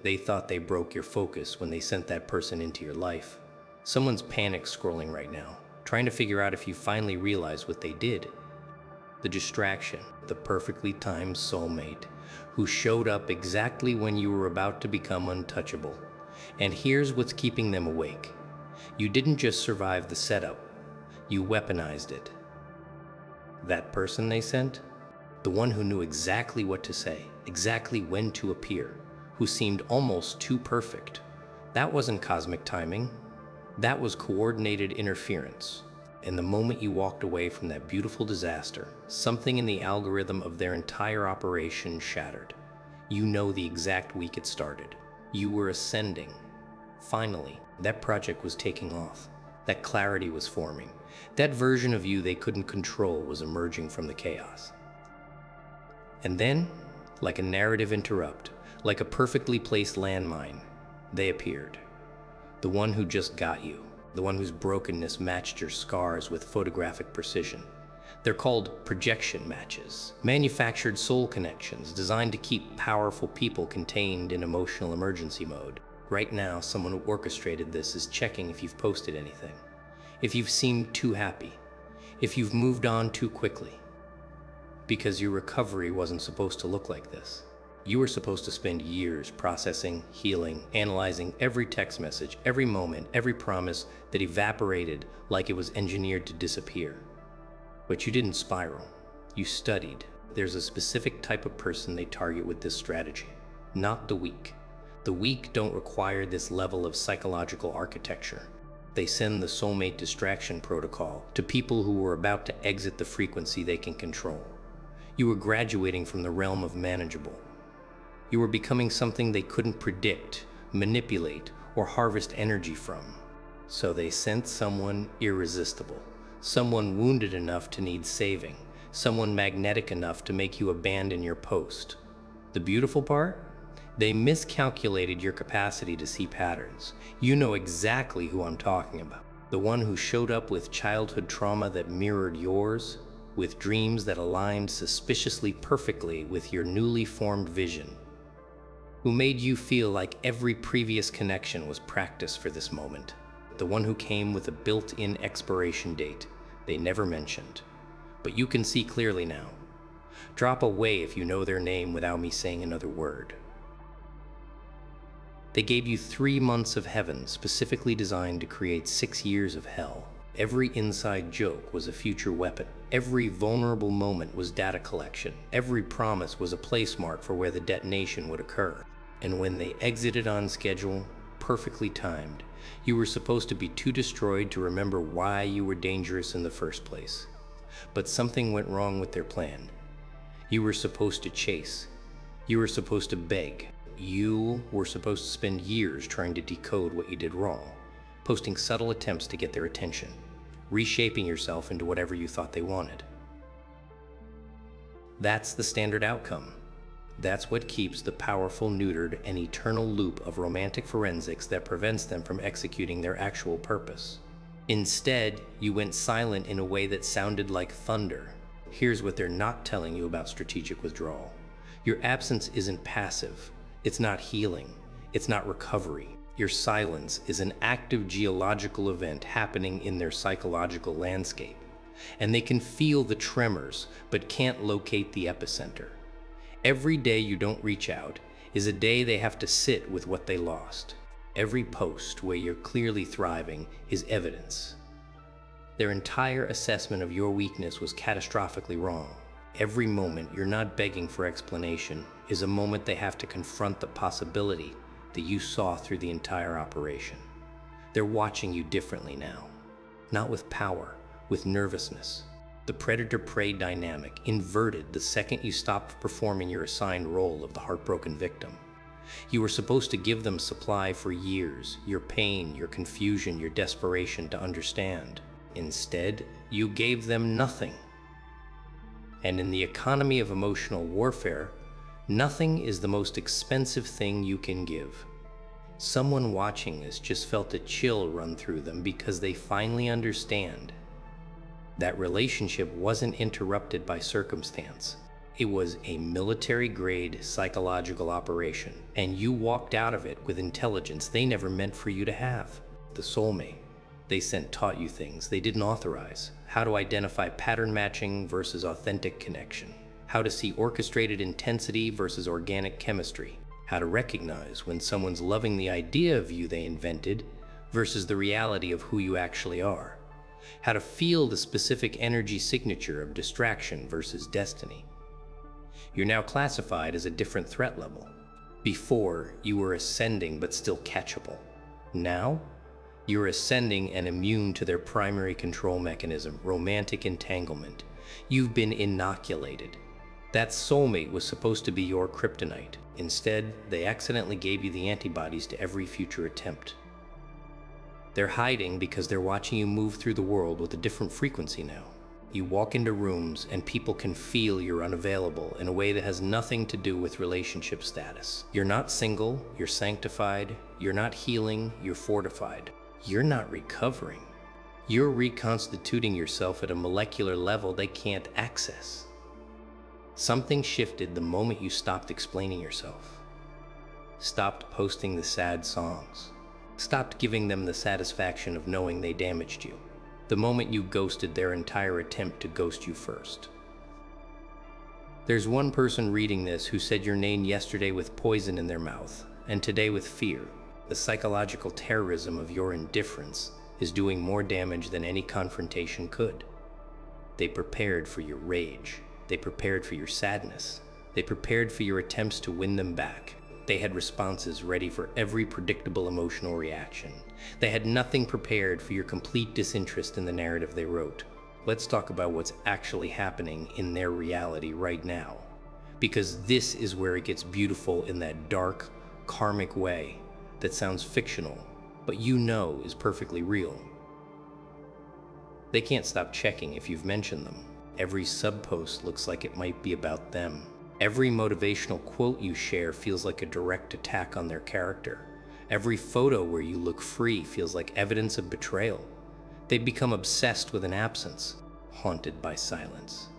They thought they broke your focus when they sent that person into your life. Someone's panic scrolling right now, trying to figure out if you finally realize what they did. The distraction, the perfectly timed soulmate, who showed up exactly when you were about to become untouchable. And here's what's keeping them awake. You didn't just survive the setup, you weaponized it. That person they sent? The one who knew exactly what to say, exactly when to appear, who seemed almost too perfect. That wasn't cosmic timing. That was coordinated interference. And the moment you walked away from that beautiful disaster, something in the algorithm of their entire operation shattered. You know the exact week it started. You were ascending. Finally, that project was taking off. That clarity was forming. That version of you they couldn't control was emerging from the chaos. And then, like a narrative interrupt, like a perfectly placed landmine, they appeared. The one who just got you. The one whose brokenness matched your scars with photographic precision. They're called projection matches, manufactured soul connections designed to keep powerful people contained in emotional emergency mode. Right now, someone who orchestrated this is checking if you've posted anything, if you've seemed too happy, if you've moved on too quickly. Because your recovery wasn't supposed to look like this. You were supposed to spend years processing, healing, analyzing every text message, every moment, every promise that evaporated like it was engineered to disappear. But you didn't spiral. You studied. There's a specific type of person they target with this strategy, not the weak. The weak don't require this level of psychological architecture. They send the soulmate distraction protocol to people who were about to exit the frequency they can control. You were graduating from the realm of manageable. You were becoming something they couldn't predict, manipulate, or harvest energy from. So they sent someone irresistible, someone wounded enough to need saving, someone magnetic enough to make you abandon your post. The beautiful part? They miscalculated your capacity to see patterns. You know exactly who I'm talking about. The one who showed up with childhood trauma that mirrored yours, with dreams that aligned suspiciously perfectly with your newly formed vision, who made you feel like every previous connection was practice for this moment. The one who came with a built-in expiration date they never mentioned. But you can see clearly now. Drop away if you know their name without me saying another word. They gave you 3 months of heaven specifically designed to create 6 years of hell. Every inside joke was a future weapon. Every vulnerable moment was data collection. Every promise was a placemark for where the detonation would occur. And when they exited on schedule, perfectly timed, you were supposed to be too destroyed to remember why you were dangerous in the first place. But something went wrong with their plan. You were supposed to chase. You were supposed to beg. You were supposed to spend years trying to decode what you did wrong, posting subtle attempts to get their attention, reshaping yourself into whatever you thought they wanted. That's the standard outcome. That's what keeps the powerful neutered an eternal loop of romantic forensics that prevents them from executing their actual purpose. Instead, you went silent in a way that sounded like thunder. Here's what they're not telling you about strategic withdrawal. Your absence isn't passive. It's not healing. It's not recovery. Your silence is an active geological event happening in their psychological landscape. And they can feel the tremors, but can't locate the epicenter. Every day you don't reach out is a day they have to sit with what they lost. Every post where you're clearly thriving is evidence. Their entire assessment of your weakness was catastrophically wrong. Every moment you're not begging for explanation is a moment they have to confront the possibility that you saw through the entire operation. They're watching you differently now, not with power, with nervousness. The predator-prey dynamic inverted the second you stopped performing your assigned role of the heartbroken victim. You were supposed to give them supply for years, your pain, your confusion, your desperation to understand. Instead, you gave them nothing. And in the economy of emotional warfare, nothing is the most expensive thing you can give. Someone watching this just felt a chill run through them because they finally understand. That relationship wasn't interrupted by circumstance. It was a military-grade psychological operation, and you walked out of it with intelligence they never meant for you to have. The soulmate they sent taught you things they didn't authorize: how to identify pattern matching versus authentic connection, how to see orchestrated intensity versus organic chemistry, how to recognize when someone's loving the idea of you they invented versus the reality of who you actually are, how to feel the specific energy signature of distraction versus destiny. You're now classified as a different threat level. Before, you were ascending but still catchable. Now, you're ascending and immune to their primary control mechanism, romantic entanglement. You've been inoculated. That soulmate was supposed to be your kryptonite. Instead, they accidentally gave you the antibodies to every future attempt. They're hiding because they're watching you move through the world with a different frequency now. You walk into rooms and people can feel you're unavailable in a way that has nothing to do with relationship status. You're not single, you're sanctified. You're not healing, you're fortified. You're not recovering. You're reconstituting yourself at a molecular level they can't access. Something shifted the moment you stopped explaining yourself. Stopped posting the sad songs. Stopped giving them the satisfaction of knowing they damaged you. The moment you ghosted their entire attempt to ghost you first. There's one person reading this who said your name yesterday with poison in their mouth, and today with fear. The psychological terrorism of your indifference is doing more damage than any confrontation could. They prepared for your rage. They prepared for your sadness. They prepared for your attempts to win them back. They had responses ready for every predictable emotional reaction. They had nothing prepared for your complete disinterest in the narrative they wrote. Let's talk about what's actually happening in their reality right now. Because this is where it gets beautiful in that dark, karmic way that sounds fictional, but you know is perfectly real. They can't stop checking if you've mentioned them. Every sub-post looks like it might be about them. Every motivational quote you share feels like a direct attack on their character. Every photo where you look free feels like evidence of betrayal. They've become obsessed with an absence, haunted by silence,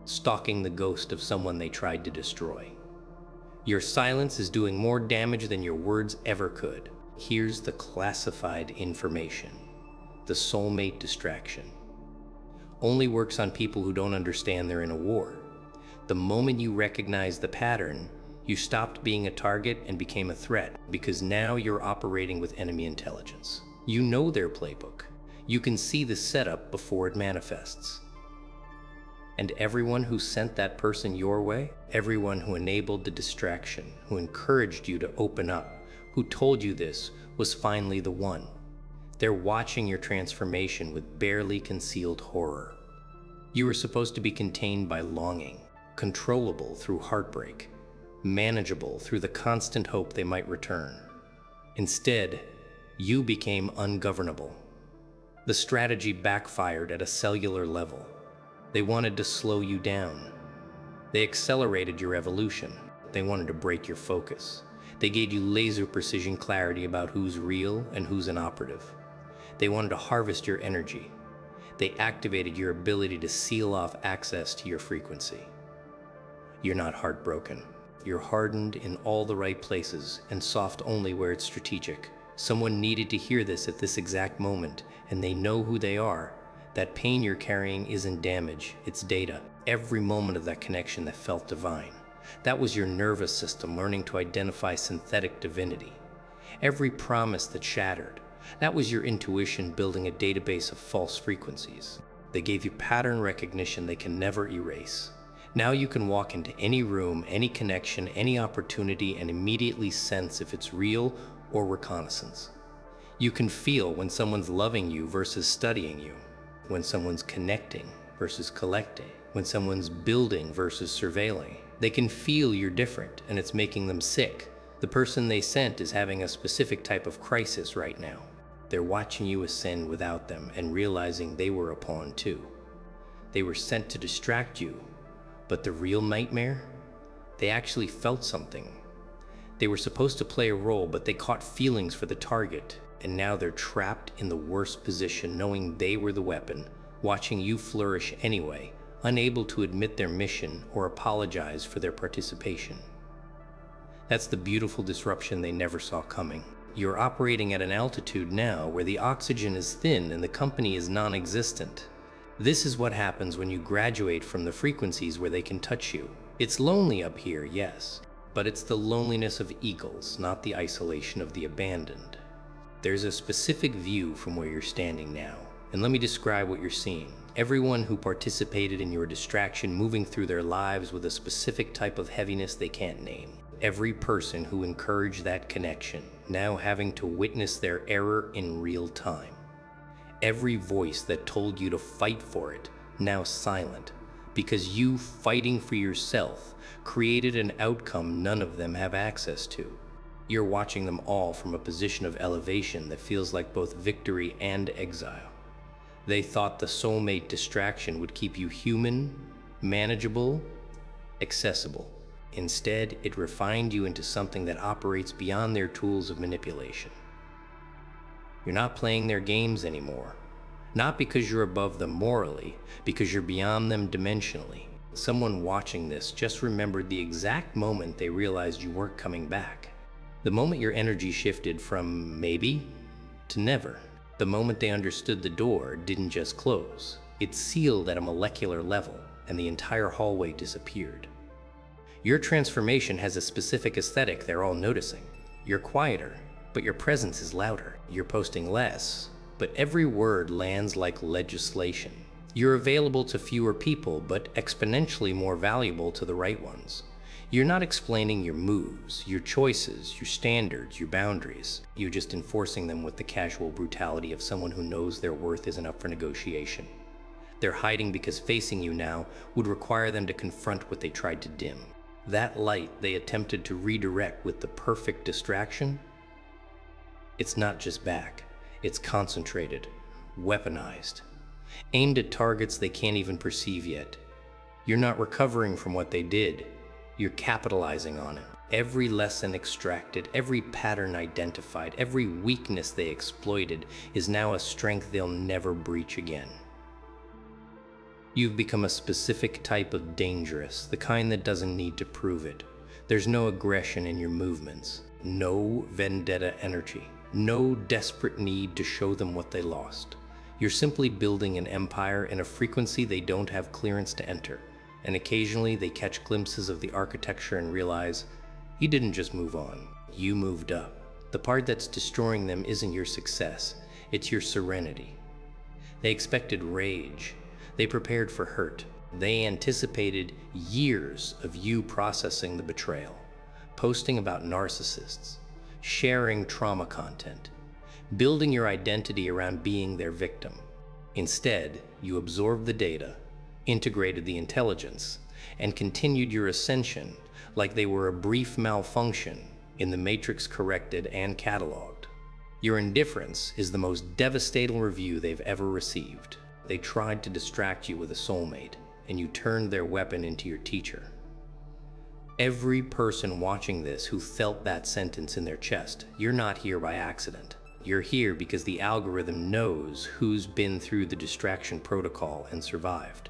stalking the ghost of someone they tried to destroy. Your silence is doing more damage than your words ever could. Here's the classified information. The soulmate distraction only works on people who don't understand they're in a war. The moment you recognize the pattern, you stopped being a target and became a threat, because now you're operating with enemy intelligence. You know their playbook. You can see the setup before it manifests. And everyone who sent that person your way, everyone who enabled the distraction, who encouraged you to open up, who told you this was finally the one. They're watching your transformation with barely concealed horror. You were supposed to be contained by longing, controllable through heartbreak, manageable through the constant hope they might return. Instead, you became ungovernable. The strategy backfired at a cellular level. They wanted to slow you down. They accelerated your evolution. They wanted to break your focus. They gave you laser precision clarity about who's real and who's an operative. They wanted to harvest your energy. They activated your ability to seal off access to your frequency. You're not heartbroken. You're hardened in all the right places and soft only where it's strategic. Someone needed to hear this at this exact moment, and they know who they are. That pain you're carrying isn't damage, it's data. Every moment of that connection that felt divine. That was your nervous system learning to identify synthetic divinity. Every promise that shattered. That was your intuition building a database of false frequencies. They gave you pattern recognition they can never erase. Now you can walk into any room, any connection, any opportunity, and immediately sense if it's real or reconnaissance. You can feel when someone's loving you versus studying you, when someone's connecting versus collecting, when someone's building versus surveilling. They can feel you're different, and it's making them sick. The person they sent is having a specific type of crisis right now. They're watching you ascend without them and realizing they were a pawn too. They were sent to distract you, but the real nightmare? They actually felt something. They were supposed to play a role, but they caught feelings for the target, and now they're trapped in the worst position, knowing they were the weapon, watching you flourish anyway, unable to admit their mission or apologize for their participation. That's the beautiful disruption they never saw coming. You're operating at an altitude now where the oxygen is thin and the company is non-existent. This is what happens when you graduate from the frequencies where they can touch you. It's lonely up here, yes, but it's the loneliness of eagles, not the isolation of the abandoned. There's a specific view from where you're standing now, and let me describe what you're seeing. Everyone who participated in your distraction moving through their lives with a specific type of heaviness they can't name. Every person who encouraged that connection, now having to witness their error in real time. Every voice that told you to fight for it, now silent, because you fighting for yourself created an outcome none of them have access to. You're watching them all from a position of elevation that feels like both victory and exile. They thought the soulmate distraction would keep you human, manageable, accessible. Instead, it refined you into something that operates beyond their tools of manipulation. You're not playing their games anymore. Not because you're above them morally, because you're beyond them dimensionally. Someone watching this just remembered the exact moment they realized you weren't coming back. The moment your energy shifted from maybe to never. The moment they understood the door didn't just close. It sealed at a molecular level, and the entire hallway disappeared. Your transformation has a specific aesthetic they're all noticing. You're quieter, but your presence is louder. You're posting less, but every word lands like legislation. You're available to fewer people, but exponentially more valuable to the right ones. You're not explaining your moves, your choices, your standards, your boundaries. You're just enforcing them with the casual brutality of someone who knows their worth isn't up for negotiation. They're hiding because facing you now would require them to confront what they tried to dim. That light they attempted to redirect with the perfect distraction, it's not just back. It's concentrated, weaponized, aimed at targets they can't even perceive yet. You're not recovering from what they did. You're capitalizing on it. Every lesson extracted, every pattern identified, every weakness they exploited is now a strength they'll never breach again. You've become a specific type of dangerous, the kind that doesn't need to prove it. There's no aggression in your movements, no vendetta energy. No desperate need to show them what they lost. You're simply building an empire in a frequency they don't have clearance to enter, and occasionally they catch glimpses of the architecture and realize, you didn't just move on, you moved up. The part that's destroying them isn't your success, it's your serenity. They expected rage, they prepared for hurt, they anticipated years of you processing the betrayal, posting about narcissists, sharing trauma content, building your identity around being their victim. Instead, you absorbed the data, integrated the intelligence, and continued your ascension like they were a brief malfunction in the matrix corrected and cataloged. Your indifference is the most devastating review they've ever received. They tried to distract you with a soulmate, and you turned their weapon into your teacher. Every person watching this who felt that sentence in their chest, you're not here by accident. You're here because the algorithm knows who's been through the distraction protocol and survived,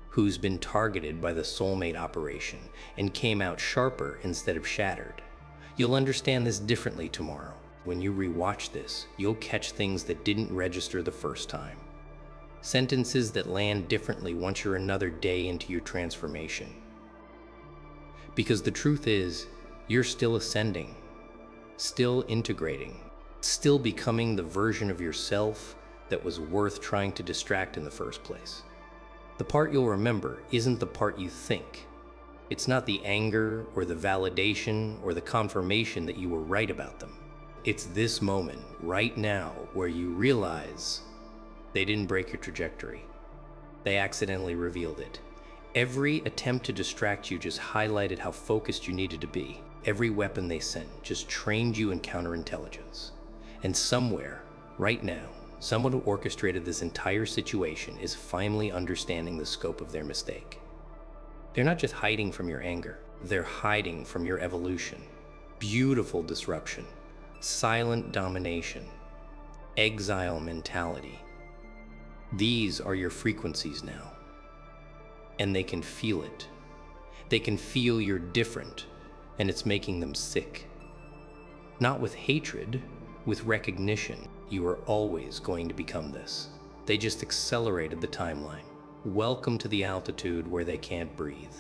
who's been targeted by the soulmate operation and came out sharper instead of shattered. You'll understand this differently tomorrow. When you rewatch this, you'll catch things that didn't register the first time. Sentences that land differently once you're another day into your transformation. Because the truth is, you're still ascending, still integrating, still becoming the version of yourself that was worth trying to distract in the first place. The part you'll remember isn't the part you think. It's not the anger or the validation or the confirmation that you were right about them. It's this moment, right now, where you realize they didn't break your trajectory. They accidentally revealed it. Every attempt to distract you just highlighted how focused you needed to be. Every weapon they sent just trained you in counterintelligence. And somewhere, right now, someone who orchestrated this entire situation is finally understanding the scope of their mistake. They're not just hiding from your anger, they're hiding from your evolution. Beautiful disruption, silent domination, exile mentality. These are your frequencies now. and they can feel it. They can feel you're different, and it's making them sick. Not with hatred, with recognition. You are always going to become this. They just accelerated the timeline. Welcome to the altitude where they can't breathe.